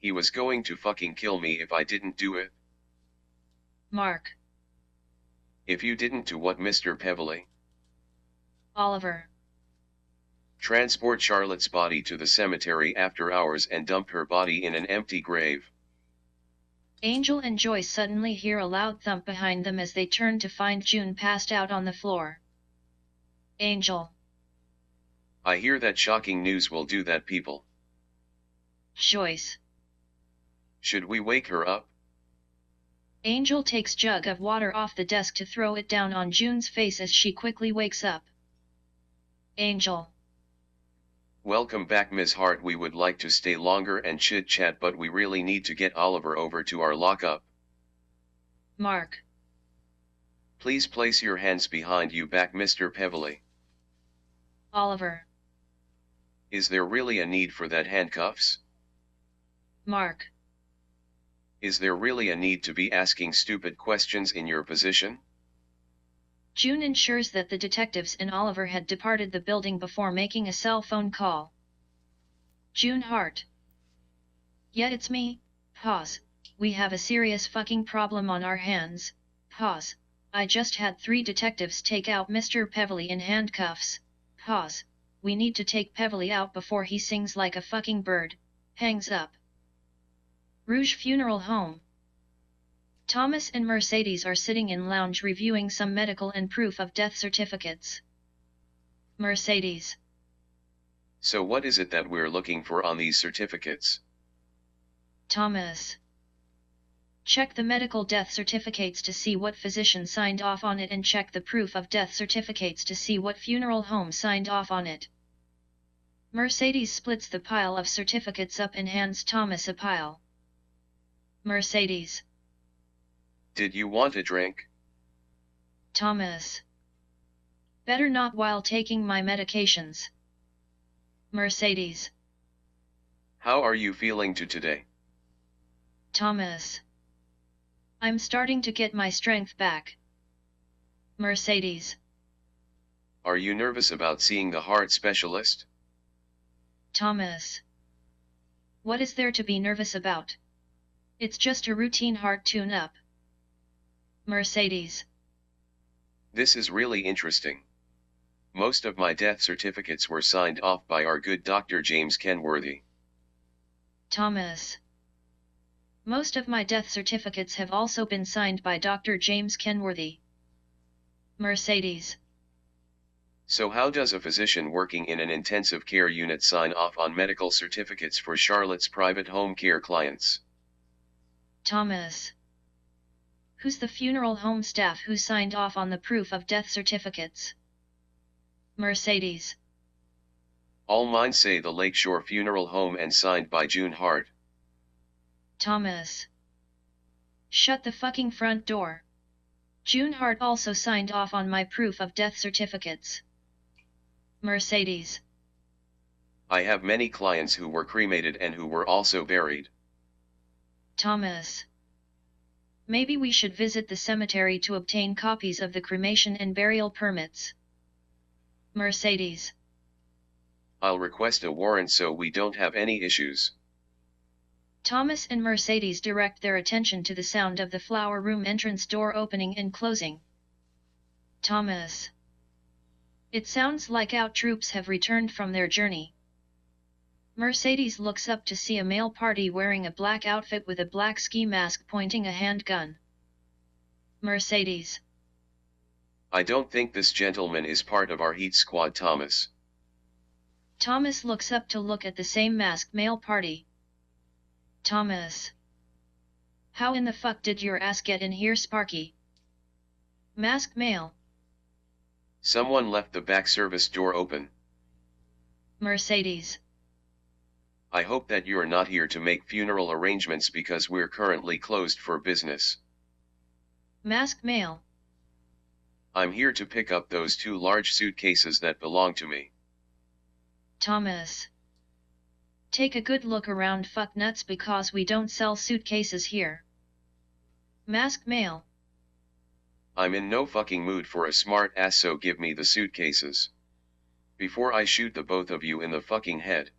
He was going to fucking kill me if I didn't do it. Mark. If you didn't do what, Mr. Peverly? Oliver. Transport Charlotte's body to the cemetery after hours and dump her body in an empty grave. Angel and Joyce suddenly hear a loud thump behind them as they turn to find June passed out on the floor. Angel. I hear that shocking news will do that, people. Joyce. Should we wake her up? Angel takes jug of water off the desk to throw it down on June's face as she quickly wakes up. Angel. Welcome back, Ms. Hart. We would like to stay longer and chit-chat, but we really need to get Oliver over to our lockup. Mark. Please place your hands behind you back, Mr. Peverly. Oliver. Is there really a need for that handcuffs? Mark. Is there really a need to be asking stupid questions in your position? June ensures that the detectives and Oliver had departed the building before making a cell phone call. June Hart. Yeah, it's me. Pause. We have a serious fucking problem on our hands. Pause. I just had 3 detectives take out Mr. Peverly in handcuffs. Pause. We need to take Peverly out before he sings like a fucking bird. Hangs up. Rouge Funeral Home. Thomas and Mercedes are sitting in lounge reviewing some medical and proof of death certificates. Mercedes. So what is it that we're looking for on these certificates? Thomas. Check the medical death certificates to see what physician signed off on it and check the proof of death certificates to see what funeral home signed off on it. Mercedes splits the pile of certificates up and hands Thomas a pile. Mercedes. Did you want a drink? Thomas. Better not while taking my medications. Mercedes. How are you feeling today? Thomas. I'm starting to get my strength back. Mercedes. Are you nervous about seeing the heart specialist? Thomas. What is there to be nervous about? It's just a routine heart tune-up. Mercedes. This is really interesting. Most of my death certificates were signed off by our good Dr. James Kenworthy. Thomas. Most of my death certificates have also been signed by Dr. James Kenworthy. Mercedes. So how does a physician working in an intensive care unit sign off on medical certificates for Charlotte's private home care clients? Thomas. Who's the funeral home staff who signed off on the proof of death certificates? Mercedes. All mine say the Lakeshore Funeral Home and signed by June Hart. Thomas. Shut the fucking front door. June Hart also signed off on my proof of death certificates. Mercedes. I have many clients who were cremated and who were also buried. Thomas. Maybe we should visit the cemetery to obtain copies of the cremation and burial permits. Mercedes. I'll request a warrant so we don't have any issues. Thomas and Mercedes direct their attention to the sound of the flower room entrance door opening and closing. Thomas. It sounds like our troops have returned from their journey. Mercedes looks up to see a male party wearing a black outfit with a black ski mask pointing a handgun. Mercedes. I don't think this gentleman is part of our heat squad, Thomas. Thomas looks up to look at the same masked male party. Thomas. How in the fuck did your ass get in here, Sparky? Masked male. Someone left the back service door open. Mercedes. I hope that you're not here to make funeral arrangements because we're currently closed for business. Masked male. I'm here to pick up those 2 large suitcases that belong to me. Thomas. Take a good look around, fuck nuts, because we don't sell suitcases here. Masked male. I'm in no fucking mood for a smart ass, so give me the suitcases. Before I shoot the both of you in the fucking head.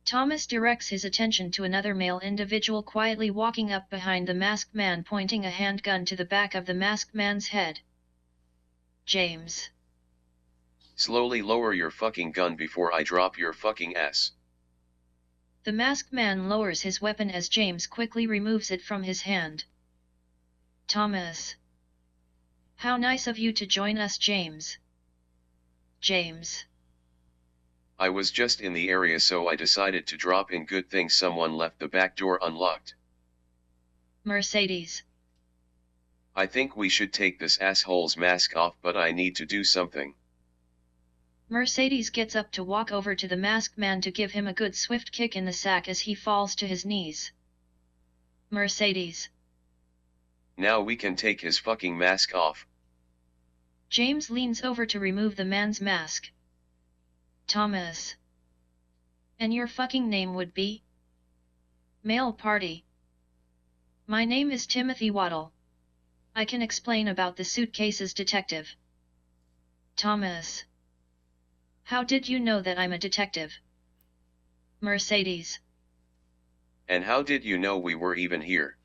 Thomas directs his attention to another male individual quietly walking up behind the masked man, pointing a handgun to the back of the masked man's head. James. Slowly lower your fucking gun before I drop your fucking ass. The masked man lowers his weapon as James quickly removes it from his hand. Thomas. How nice of you to join us, James. James. I was just in the area, so I decided to drop in. Good thing someone left the back door unlocked. Mercedes. I think we should take this asshole's mask off, but I need to do something. Mercedes gets up to walk over to the masked man to give him a good swift kick in the sack as he falls to his knees. Mercedes. Now we can take his fucking mask off. James leans over to remove the man's mask. Thomas. And your fucking name would be? Male party. My name is Timothy Waddle. I can explain about the suitcases, detective. Thomas. How did you know that I'm a detective? Mercedes. And how did you know we were even here?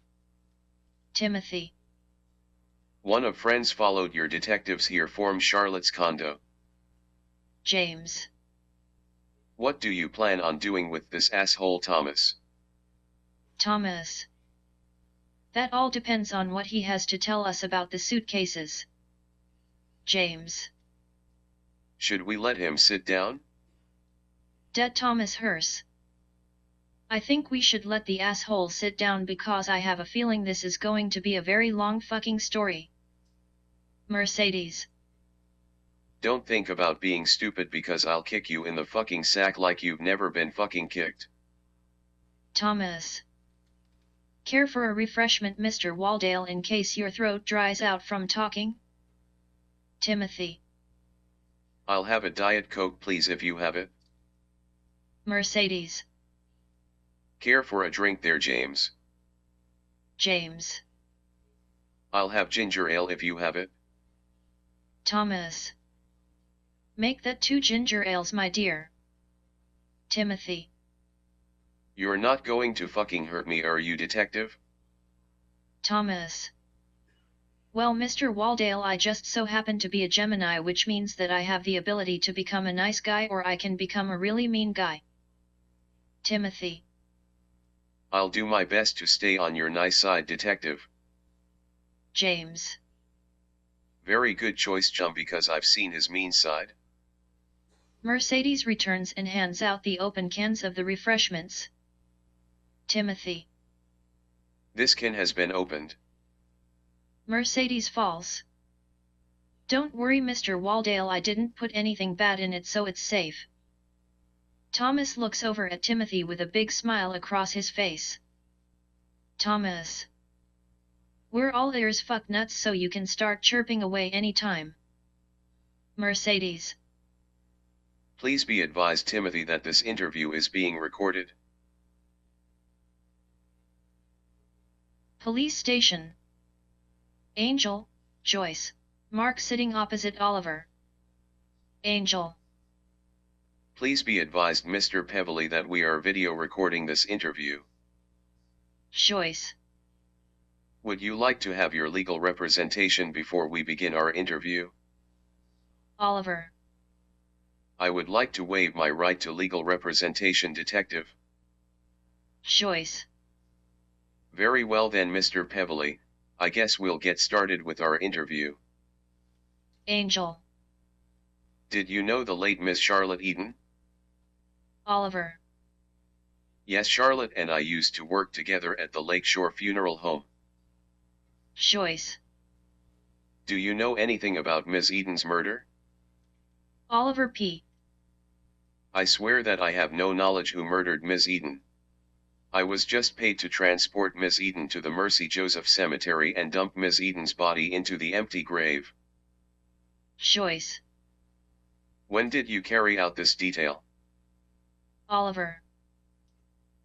Timothy. One of friends followed your detectives here from Charlotte's condo. James. What do you plan on doing with this asshole Thomas? Thomas. That all depends on what he has to tell us about the suitcases. James. Should we let him sit down? Dead Thomas Hearse. I think we should let the asshole sit down because I have a feeling this is going to be a very long fucking story. Mercedes. Don't think about being stupid because I'll kick you in the fucking sack like you've never been fucking kicked. Thomas. Care for a refreshment, Mr. Waldale, in case your throat dries out from talking? Timothy. I'll have a Diet Coke please if you have it. Mercedes. Care for a drink there, James? James. I'll have ginger ale if you have it. Thomas. Make that 2 ginger ales, my dear. Timothy. You're not going to fucking hurt me, are you, detective? Thomas. Well, Mr. Waldale, I just so happen to be a Gemini, which means that I have the ability to become a nice guy or I can become a really mean guy. Timothy. I'll do my best to stay on your nice side, detective. James. Very good choice, chum, because I've seen his mean side. Mercedes returns and hands out the open cans of the refreshments. Timothy. This can has been opened. Mercedes falls. Don't worry, Mr. Waldale, I didn't put anything bad in it, so it's safe. Thomas looks over at Timothy with a big smile across his face. Thomas. We're all ears, fuck nuts, so you can start chirping away anytime. Mercedes. Please be advised, Timothy, that this interview is being recorded. Police station. Angel, Joyce, Mark sitting opposite Oliver. Angel. Please be advised, Mr. Peverly, that we are video recording this interview. Joyce. Would you like to have your legal representation before we begin our interview? Oliver. I would like to waive my right to legal representation, detective. Joyce. Very well then, Mr. Peverly, I guess we'll get started with our interview. Angel. Did you know the late Miss Charlotte Eden? Oliver. Yes, Charlotte and I used to work together at the Lakeshore Funeral Home. Joyce. Do you know anything about Miss Eden's murder? Oliver P. I swear that I have no knowledge who murdered Miss Eden. I was just paid to transport Miss Eden to the Mercy Joseph Cemetery and dump Miss Eden's body into the empty grave. Joyce. When did you carry out this detail? Oliver.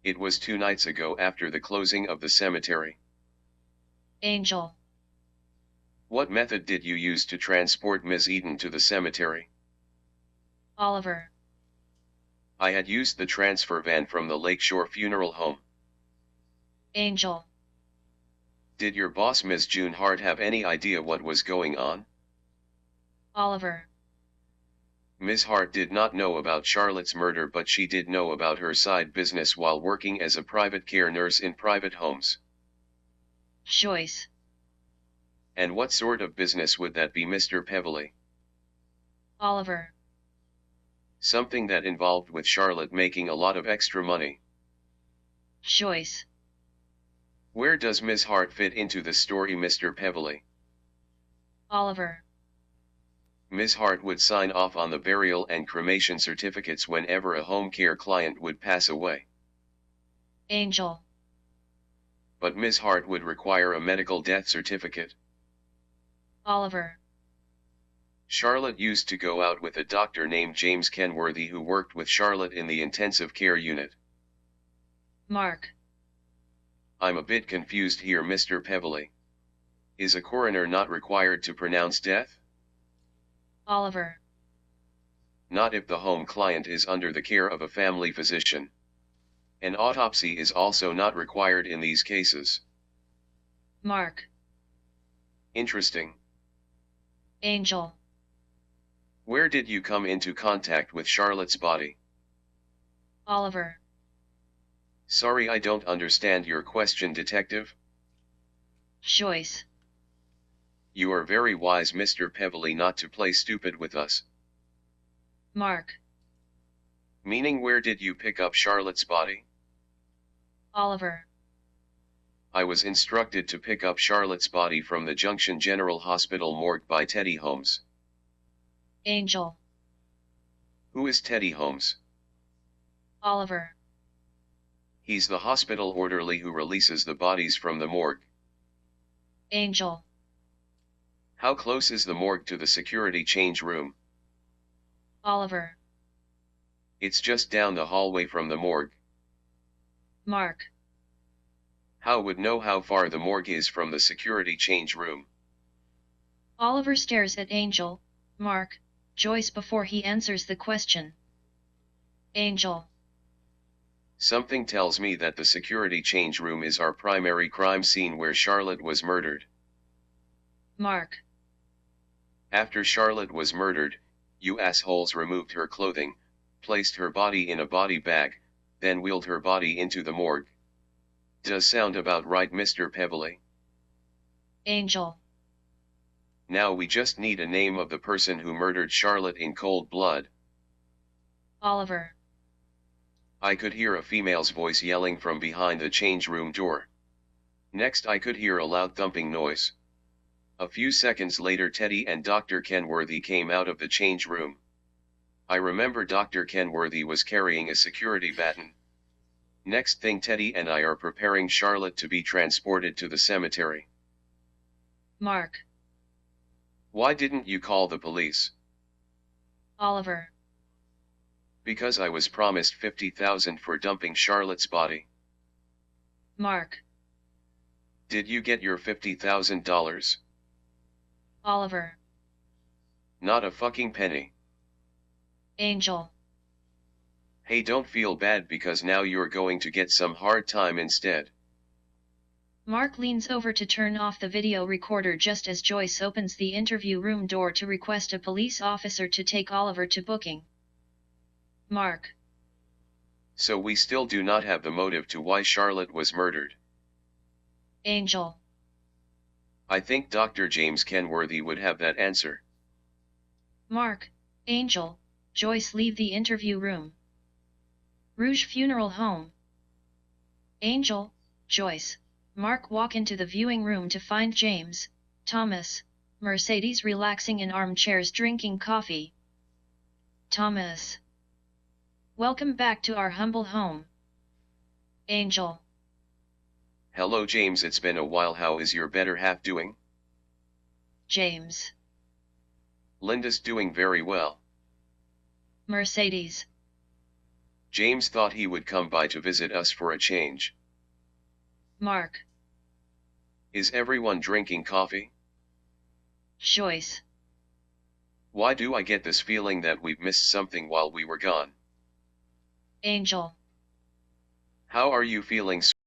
It was 2 nights ago after the closing of the cemetery. Angel. What method did you use to transport Miss Eden to the cemetery? Oliver. I had used the transfer van from the Lakeshore Funeral Home. Angel. Did your boss Ms. June Hart have any idea what was going on? Oliver. Ms. Hart did not know about Charlotte's murder, but she did know about her side business while working as a private care nurse in private homes. Joyce. And what sort of business would that be, Mr. Peverly? Oliver. Something that involved with Charlotte making a lot of extra money. Joyce. Where does Ms. Hart fit into the story, Mr. Peverly? Oliver. Ms. Hart would sign off on the burial and cremation certificates whenever a home care client would pass away. Angel. But Ms. Hart would require a medical death certificate. Oliver. Charlotte used to go out with a doctor named James Kenworthy who worked with Charlotte in the intensive care unit. Mark. I'm a bit confused here, Mr. Peverly. Is a coroner not required to pronounce death? Oliver. Not if the home client is under the care of a family physician. An autopsy is also not required in these cases. Mark. Interesting. Angel. Where did you come into contact with Charlotte's body? Oliver. Sorry, I don't understand your question, detective. Joyce. You are very wise, Mr. Peverly, not to play stupid with us. Mark. Meaning, where did you pick up Charlotte's body? Oliver. I was instructed to pick up Charlotte's body from the Junction General Hospital morgue by Teddy Holmes. Angel. Who is Teddy Holmes? Oliver. He's the hospital orderly who releases the bodies from the morgue. Angel. How close is the morgue to the security change room? Oliver. It's just down the hallway from the morgue. Mark. How would know how far the morgue is from the security change room? Oliver stares at Angel, Mark, Joyce before he answers the question. Angel. Something tells me that the security change room is our primary crime scene where Charlotte was murdered. Mark. After Charlotte was murdered, you assholes removed her clothing, placed her body in a body bag, then wheeled her body into the morgue. Does sound about right, Mr. Peverly? Angel. Now we just need a name of the person who murdered Charlotte in cold blood. Oliver. I could hear a female's voice yelling from behind the change room door. Next I could hear a loud thumping noise. A few seconds later Teddy and Dr. Kenworthy came out of the change room. I remember Dr. Kenworthy was carrying a security baton. Next thing Teddy and I are preparing Charlotte to be transported to the cemetery. Mark. Why didn't you call the police? Oliver. Because I was promised $50,000 for dumping Charlotte's body. Mark. Did you get your $50,000? Oliver. Not a fucking penny. Angel. Hey, don't feel bad because now you're going to get some hard time instead. Mark leans over to turn off the video recorder just as Joyce opens the interview room door to request a police officer to take Oliver to booking. Mark. So we still do not have the motive to why Charlotte was murdered. Angel. I think Dr. James Kenworthy would have that answer. Mark, Angel, Joyce leave the interview room. Rouge Funeral Home. Angel, Joyce, Mark walk into the viewing room to find James, Thomas, Mercedes relaxing in armchairs drinking coffee. Thomas. Welcome back to our humble home. Angel. Hello James, it's been a while. How is your better half doing? James. Linda's doing very well. Mercedes. James thought he would come by to visit us for a change. Mark. Is everyone drinking coffee? Joyce. Why do I get this feeling that we've missed something while we were gone? Angel. How are you feeling,